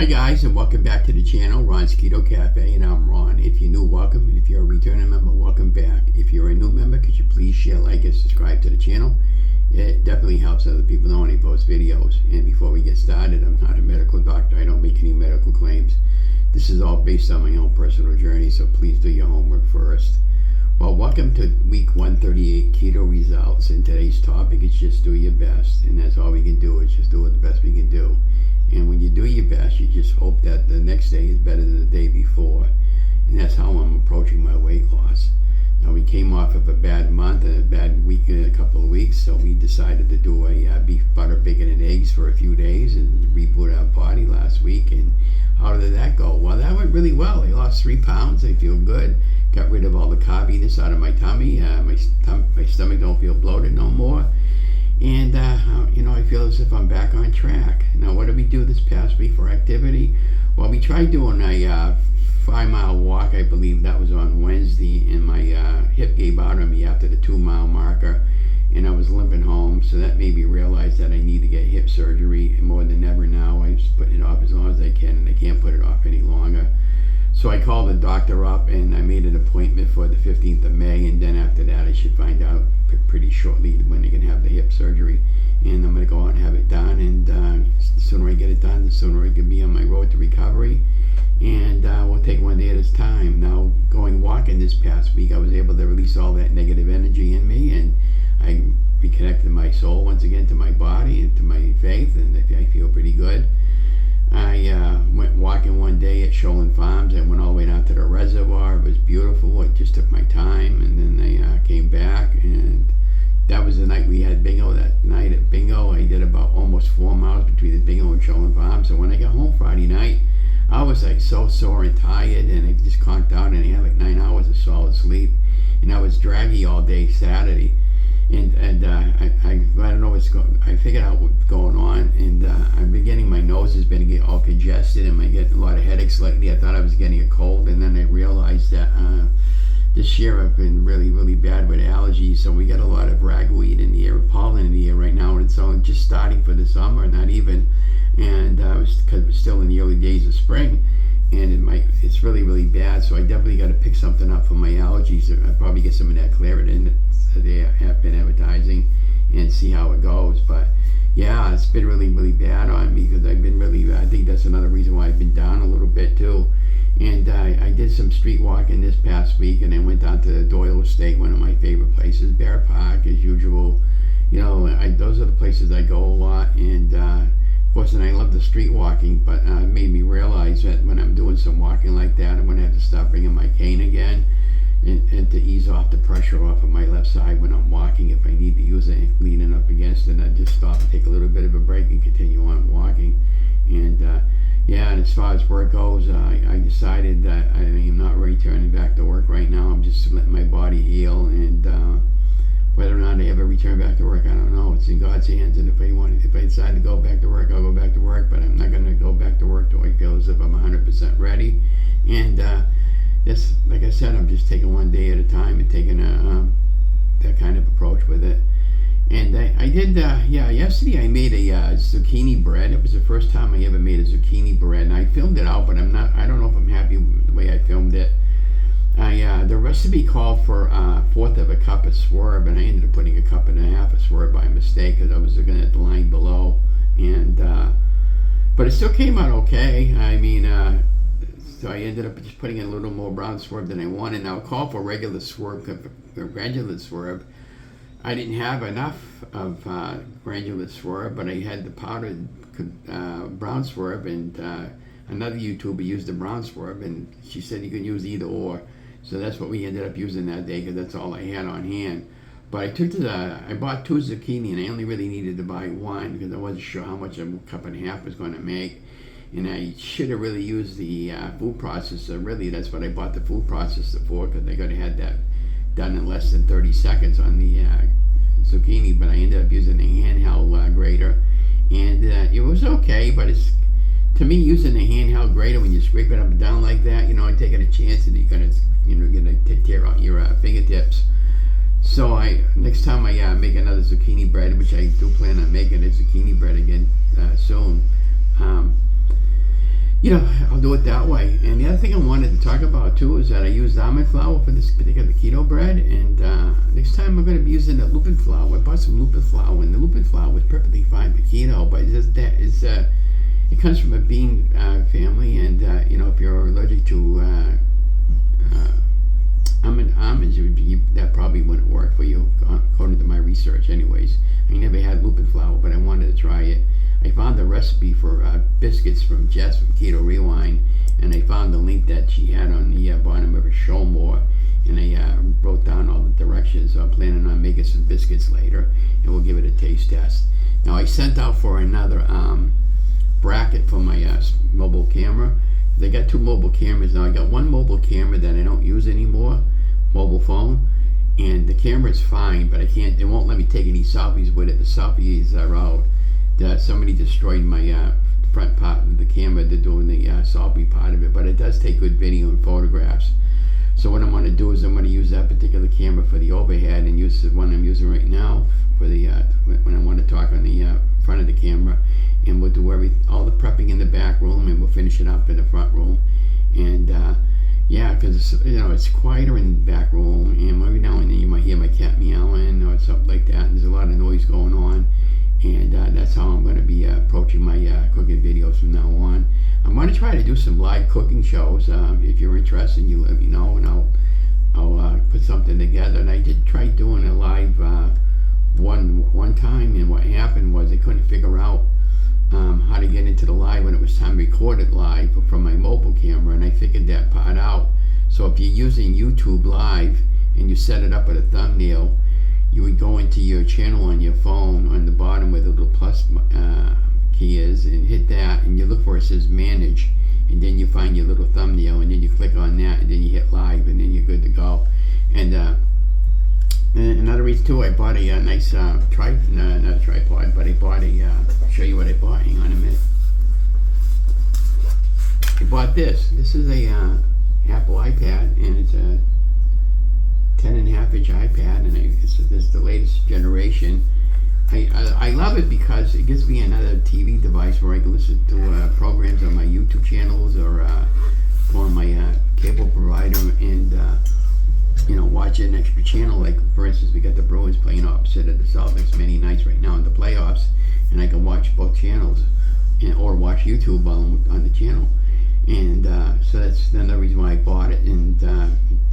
Hi guys, and welcome back to the channel, Ron's Keto Cafe, and I'm Ron. If you're new, welcome, and if you're a returning member, welcome back. If you're a new member, could you please share, like, and subscribe to the channel? It definitely helps other people know when I post videos. And before we get started, I'm not a medical doctor. I don't make any medical claims. This is all based on my own personal journey, so please do your homework first. Well, welcome to week 138 Keto Results, and today's topic is just do your best, and that's all we can do, is just do it the best we can do. And when you do your best, you just hope that the next day is better than the day before. And that's how I'm approaching my weight loss. Now, we came off of a bad month and a bad week in a couple of weeks, so we decided to do a beef, butter, bacon, and eggs for a few days and reboot our party last week. And how did that go? Well, that went really well. I lost 3 pounds. I feel good. Got rid of all the carbiness out of my tummy. My stomach don't feel bloated no more. And, I feel as if I'm back on track. Now, what did we do this past week for activity? Well, we tried doing a 5-mile walk, I believe that was on Wednesday, and my hip gave out on me after the 2-mile marker, and I was limping home, so that made me realize that I need to get hip surgery more than ever now. I'm just putting it off as long as I can, and I can't put it off any longer. So I called the doctor up, and I made an appointment for the 15th of May, and then after that I should find out pretty shortly when they can have the hip surgery, and I'm going to go out and have it done, and the sooner I get it done, the sooner I can be on my road to recovery, and we'll take one day at a time. Now, going walking this past week, I was able to release all that negative energy in me, and I reconnected my soul once again to my body and to my faith, and I feel pretty good. I went walking one day at Shoalin Farms. I went all the way down to the reservoir. It was beautiful. I just took my time, and then I came back, and that was the night we had bingo. That night at bingo, I did about almost 4 miles between the bingo and Shoalin Farms. So when I got home Friday night, I was like so sore and tired, and I just conked out, and I had like 9 hours of solid sleep, and I was draggy all day Saturday. And I don't know what's going. I figured out what's going on, and I'm beginning. My nose has been getting all congested, and I get a lot of headaches lately. I thought I was getting a cold, and then I realized that this year I've been really, really bad with allergies. So we got a lot of ragweed in the air, pollen in the air right now, and it's only just starting for the summer, not even. And because we're still in the early days of spring, and it's really, really bad. So I definitely got to pick something up for my allergies. I'll probably get some of that Claritin that they have been advertising and see how it goes. But yeah, it's been really, really bad on me because I've been really, I think that's another reason why I've been down a little bit too. And I did some street walking this past week, and I went down to the Doyle Estate, one of my favorite places, Bear Park as usual. Those are the places I go a lot, and of course, and I love the street walking, but it made me realize that when I'm doing some walking like that, I'm going to have to stop bringing my cane again, and to ease off the pressure off of my left side when I'm walking. If I need to use it, leaning up against it, I just stop and take a little bit of a break and continue on walking. And and as far as work goes, I decided that I am not returning back to work right now. I'm just letting my body heal, and whether or not I ever return back to work, I don't know. It's in God's hands, and if I decide to go back to work, I'll go back to work, but I'm not going to go back to work till I feel as if I'm 100% ready. And this, like I said, I'm just taking one day at a time and taking that kind of approach with it. And I did, yesterday I made a zucchini bread. It was the first time I ever made a zucchini bread, and I filmed it out, but I don't know if I'm happy with the way I filmed it. The recipe called for 1/4 of a cup of swerve, and I ended up putting 1.5 cups of swerve by mistake because I was looking at the line below. And but it still came out okay. I mean, so I ended up just putting in a little more brown swerve than I wanted. Now, it called for regular swerve. I didn't have enough of granulate swerve, but I had the powdered brown swerve, and another YouTuber used the brown swerve, and she said you can use either or. So that's what we ended up using that day because that's all I had on hand. But I bought 2 zucchini, and I only really needed to buy 1 because I wasn't sure how much a 1.5 cups was going to make. And I should have really used the food processor. Really, that's what I bought the food processor for, because I could have had that done in less than 30 seconds on the zucchini. But I ended up using a handheld grater, and it was okay. But to me, using a handheld grater when you scrape it up and down like that, taking a chance that you're gonna tear out your fingertips. So next time I make another zucchini bread, which I do plan on making a zucchini bread again soon. I'll do it that way. And the other thing I wanted to talk about too is that I used almond flour for this particular keto bread, and next time I'm going to be using the lupin flour. I bought some lupin flour, and the lupin flour was perfectly fine for keto, but it comes from a bean family, and if you're allergic to almonds, that probably wouldn't work for you, according to my research. Anyways, I never had lupin flour, but I wanted to try it. I found the recipe for biscuits from Jess from Keto Rewind, and I found the link that she had on the bottom of her show more, and I wrote down all the directions. So I'm planning on making some biscuits later, and we'll give it a taste test. Now I sent out for another bracket for my mobile camera. They got 2 mobile cameras now. I got one mobile camera that I don't use anymore, mobile phone, and the camera's fine, but it won't let me take any selfies with it. The selfies are out. Somebody destroyed my front part of the camera. They're doing the selfie part of it, but it does take good video and photographs. So what I'm going to do is I'm going to use that particular camera for the overhead, and use the one I'm using right now for the when I want to talk on the front of the camera. And we'll do all the prepping in the back room, and we'll finish it up in the front room. And because it's quieter in the back room, and every now and then you might hear my cat meowing or something like that. And there's a lot of noise going on, and that's how I'm going to be approaching my cooking videos from now on. I'm going to try to do some live cooking shows. If you're interested, you let me know, and I'll put something together. And I did try doing a live one time, and what happened was I couldn't figure out how to get into the live when it was time to record it live from my mobile camera, and I figured that part out. So if you're using YouTube Live and you set it up with a thumbnail, you would go into your channel on your phone on the bottom where the little plus key is, and hit that, and you look for it says manage, and then you find your little thumbnail, and then you click on that, and then you hit live, and then you're good to go. And another reason too, I bought a nice not a tripod, but I bought I'll show you what I bought. Hang on a minute. I bought this. This is a Apple iPad, and it's a 10.5-inch iPad, and this is the latest generation. I love it because it gives me another TV device where I can listen to programs on my YouTube channels or on my cable provider, and watch an extra channel. Like, for instance, we got the Bruins playing opposite of the Celtics many nights right now in the playoffs, and I can watch both channels, or watch YouTube while I'm on the channel. And so that's another reason why I bought it. And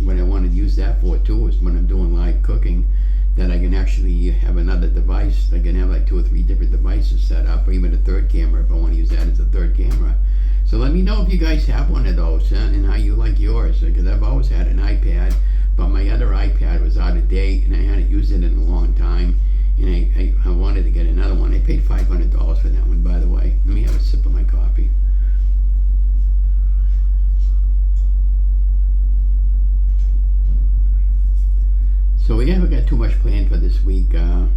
what I want to use that for too is when I'm doing live cooking, that I can actually have another device. I can have like 2 or 3 different devices set up, or even a third camera if I want to use that as a third camera. So let me know if you guys have one of those, and how you like yours, because I've always had an iPad, but my other iPad was out of date, and I hadn't used it in a long time, and I wanted to get another one. I paid $500 for that one, by the way. Let me have a sip of my coffee. So we haven't got too much planned for this week. I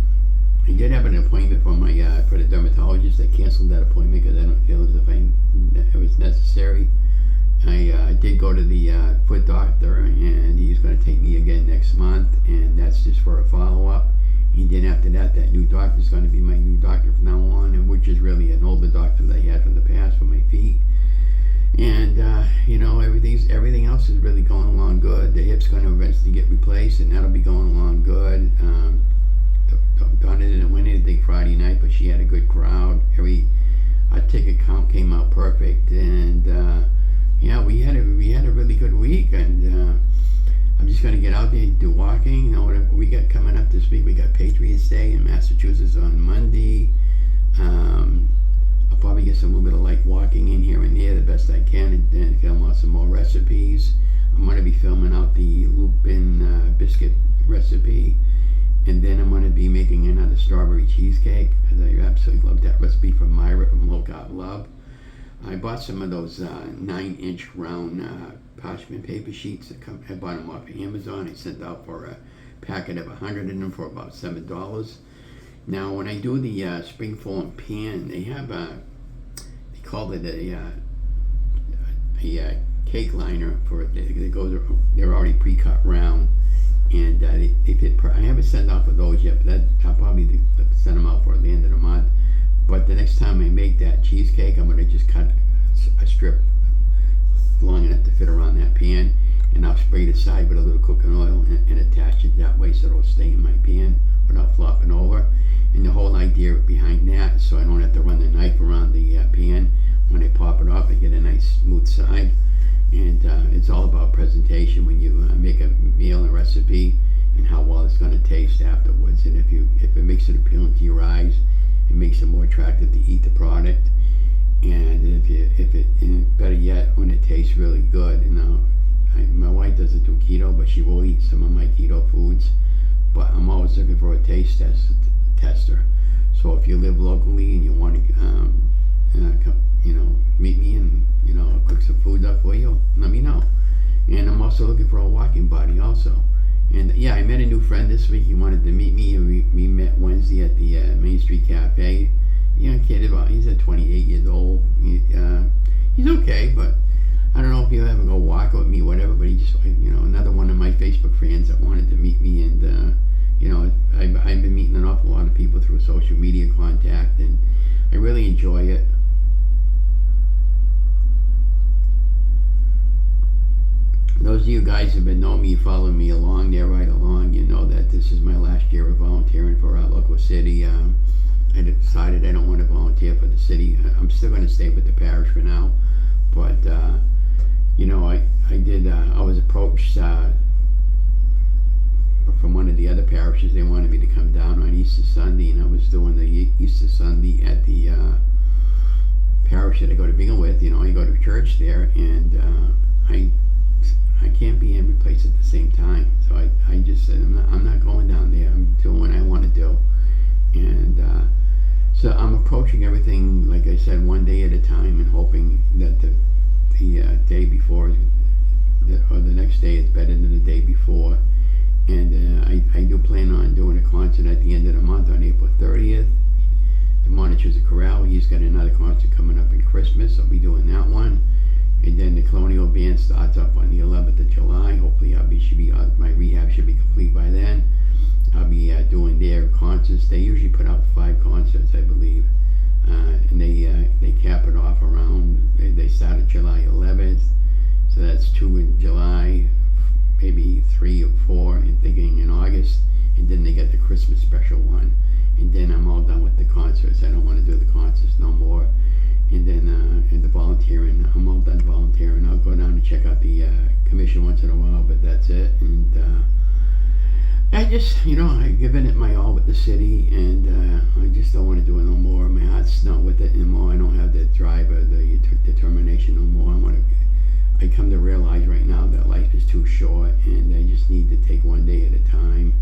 did have an appointment for the dermatologist. I canceled that appointment because I don't feel as if it was necessary. I did go to the foot doctor, and he's going to take me again next month, and that's just for a follow-up. And then after that, that new doctor is going to be my new doctor from now on, and which is really an older doctor that I had from the past for my feet. And everything else is really going along good. The hip's going to eventually get replaced, and that'll be going along good. Donna didn't win anything Friday night, but she had a good crowd. Our ticket count came out perfect, and we had a really good week. And I'm just going to get out there and do walking. Whatever we got coming up this week, we got Patriots Day in Massachusetts on Monday. I'll probably get some little bit of like walking in here and there the best I can, and then film out some more recipes. I'm going to be filming out the lupin biscuit recipe, and then I'm going to be making another strawberry cheesecake, because I absolutely love that recipe from Myra from Carb Love. I bought some of those 9-inch round parchment paper sheets. I bought them off of Amazon. I sent out for a packet of 100 of them for about $7. Now, when I do the spring form pan, they have they call it a cake liner for it. They're already pre-cut round, and they fit. I haven't sent out for those yet, but I'll probably send them out for the end of the month. But the next time I make that cheesecake, I'm going to just cut a strip long enough to fit around that pan, and I'll spray the side with a little cooking oil and attach it that way so it'll stay in my pan without flopping over. And the whole idea behind that, so I don't have to run the knife around the pan. When I pop it off, I get a nice smooth side. And it's all about presentation when you make a meal and recipe, and how well it's going to taste afterwards. And if it makes it appealing to your eyes, it makes it more attractive to eat the product. And and better yet, when it tastes really good. My wife doesn't do keto, but she will eat some of my keto foods. But I'm always looking for a taste tester. So if you live locally and you want to, meet me and I'll cook some food up for you, let me know. And I'm also looking for a walking buddy also. And yeah, I met a new friend this week. He wanted to meet me, and we met Wednesday at the Main Street Cafe. Young kid, he's 28 years old. He's okay, but I don't know if he'll ever go walk with me, whatever. But he just, another one of my Facebook friends that wanted to meet me, and I've been meeting an awful lot of people through social media contact, and I really enjoy it. Those of you guys who've been knowing me, following me along there, right along, you know that this is my last year of volunteering for our local city. I decided I don't want to volunteer for the city. I'm still going to stay with the parish for now. But, I was approached from one of the other parishes. They wanted me to come down on Easter Sunday, and I was doing the Easter Sunday at the parish that I go to begin with. I go to church there, and I can't be every place at the same time. So I just said, I'm not going down there. I'm doing what I want to do. And so I'm approaching everything, like I said, one day at a time, and hoping that the day before or the next day is better than the day before. And I do plan on doing a concert at the end of the month on April 30th. The Monitors of Corral, he's got another concert coming up in Christmas. I'll be doing that one. And then the Colonial Band starts up on the 11th of July. Hopefully my rehab should be complete by then. I'll be doing their concerts. They usually put out 5 concerts, I believe. And they cap it off around, they start at July 11th. So that's 2 in July, maybe 3 or 4, and thinking in August. And then they get the Christmas special one. And then I'm all done with the concerts. I don't want to do the concerts no more. And then and the volunteering, I'm all done volunteering. I'll go down and check out the commission once in a while, but that's it. And I just, I've given it my all with the city, and I just don't want to do it no more. My heart's not with it anymore. I don't have the drive or the determination no more. I come to realize right now that life is too short, and I just need to take one day at a time.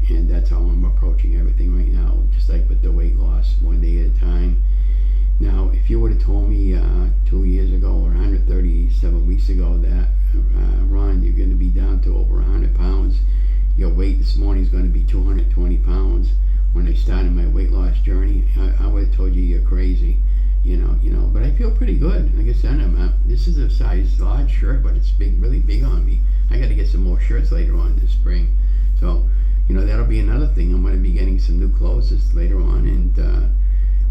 And that's how I'm approaching everything right now, just like with the weight loss, one day at a time. Now, if you would have told me 2 years ago or 137 weeks ago that, Ron, you're going to be down to over 100 pounds, your weight this morning is going to be 220 pounds, when I started my weight loss journey, I would have told you you're crazy, but I feel pretty good. Like I said, this is a size large shirt, but it's really big on me. I got to get some more shirts later on this spring. So, that'll be another thing. I'm going to be getting some new clothes later on, and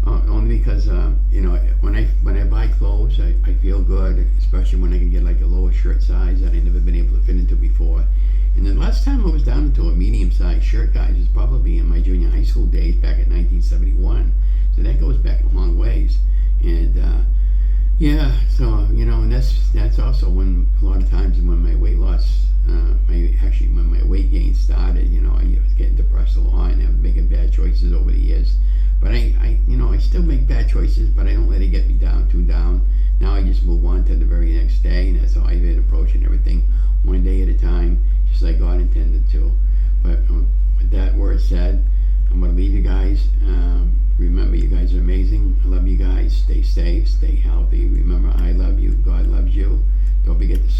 only because when I buy clothes, I feel good, especially when I can get like a lower shirt size that I've never been able to fit into before. And the last time I was down into a medium-sized shirt, guys, was probably in my junior high school days back in 1971. So that goes back a long ways. And and that's also when a lot of times when my weight loss, when my weight gain started, I was getting depressed a lot and I'm making bad choices over the years. But I still make bad choices, but I don't let it get me too down. Now I just move on to the very next day, and that's how I've been approaching everything, one day at a time, just like God intended to. But with that word said, I'm going to leave you guys. Remember, you guys are amazing. I love you guys. Stay safe, stay healthy. Remember, I love you. God loves you. Don't forget to